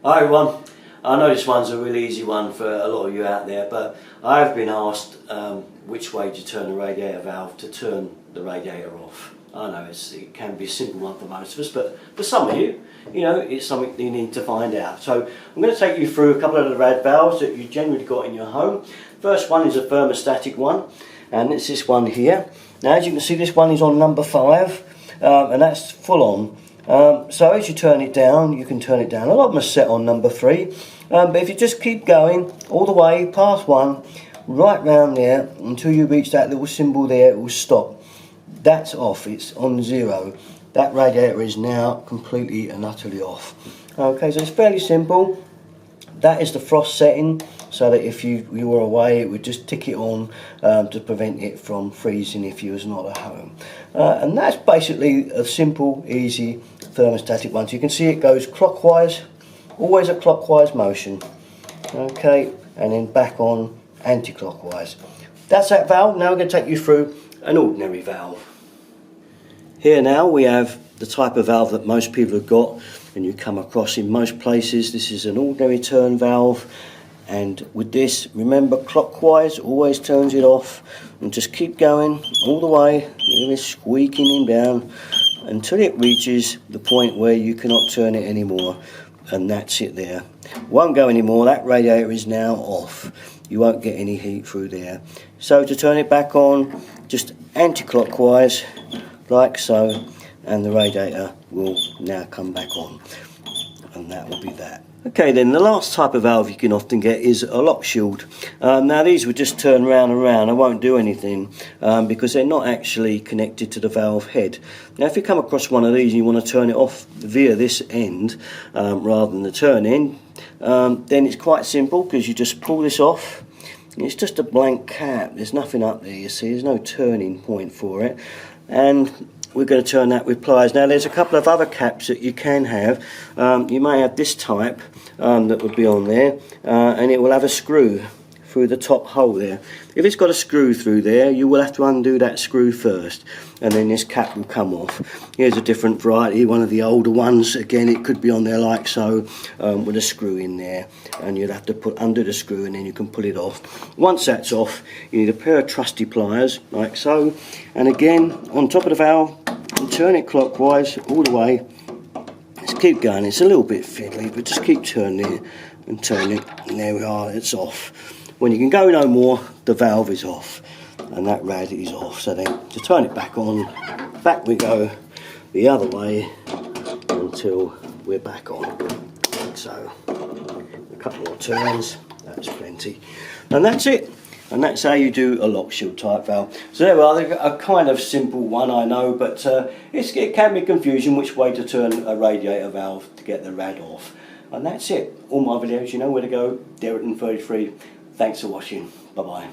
Hi everyone, I know this one's a really easy one for a lot of you out there, but I've been asked which way to turn the radiator valve to turn the radiator off. I know it can be a simple one for most of us, but for some of you, it's something you need to find out. So I'm going to take you through a couple of the rad valves that you generally got in your home. First one is a thermostatic one, and it's this one here. Now as you can see, this one is on number 5, and that's full on. So as you turn it down, you can turn it down. A lot of them are set on number 3, but if you just keep going all the way past 1, right round there until you reach that little symbol there, it will stop. That's off, it's on 0. That radiator is now completely and utterly off. Okay, so it's fairly simple. That is the frost setting, so that if you were away, it would just tick it on to prevent it from freezing if you was not at home. And that's basically a simple, easy thermostatic one. So you can see it goes clockwise, always a clockwise motion. Okay, and then back on anti-clockwise. That's that valve. Now we're going to take you through an ordinary valve. Here now we have the type of valve that most people have got and you come across in most places. This is an ordinary turn valve, and with this, remember, clockwise always turns it off, and just keep going all the way, squeaking him down until it reaches the point where you cannot turn it anymore, and that's it there. Won't go anymore. That radiator is now off. You won't get any heat through there. So to turn it back on, just anti-clockwise like so, and the radiator will now come back on, and that will be that. Okay, then the last type of valve you can often get is a lock shield. Now these would just turn round and round. I won't do anything because they're not actually connected to the valve head. Now if you come across one of these and you want to turn it off via this end rather than the turn end, then it's quite simple, because you just pull this off. It's just a blank cap, there's nothing up there, you see, there's no turning point for it, and we're going to turn that with pliers. Now there's a couple of other caps that you can have. You may have this type that would be on there, and it will have a screw through the top hole there. If it's got a screw through there, you will have to undo that screw first, and then this cap will come off. Here's a different variety, one of the older ones. Again, it could be on there like so, with a screw in there, and you'd have to undo the screw, and then you can pull it off. Once that's off, you need a pair of trusty pliers like so, and again on top of the valve, and turn it clockwise all the way. Let's keep going. It's a little bit fiddly, but just keep turning it and turning it, and there we are, it's off. When you can go no more, the valve is off, and that rad is off. So then to turn it back on, back we go the other way until we're back on. So a couple more turns, that's plenty, and that's it. And that's how you do a lock shield type valve. So there we are, a kind of simple one, I know, but it can be confusing which way to turn a radiator valve to get the rad off. And that's it. All my videos, you know where to go. Derrickton33. Thanks for watching. Bye bye.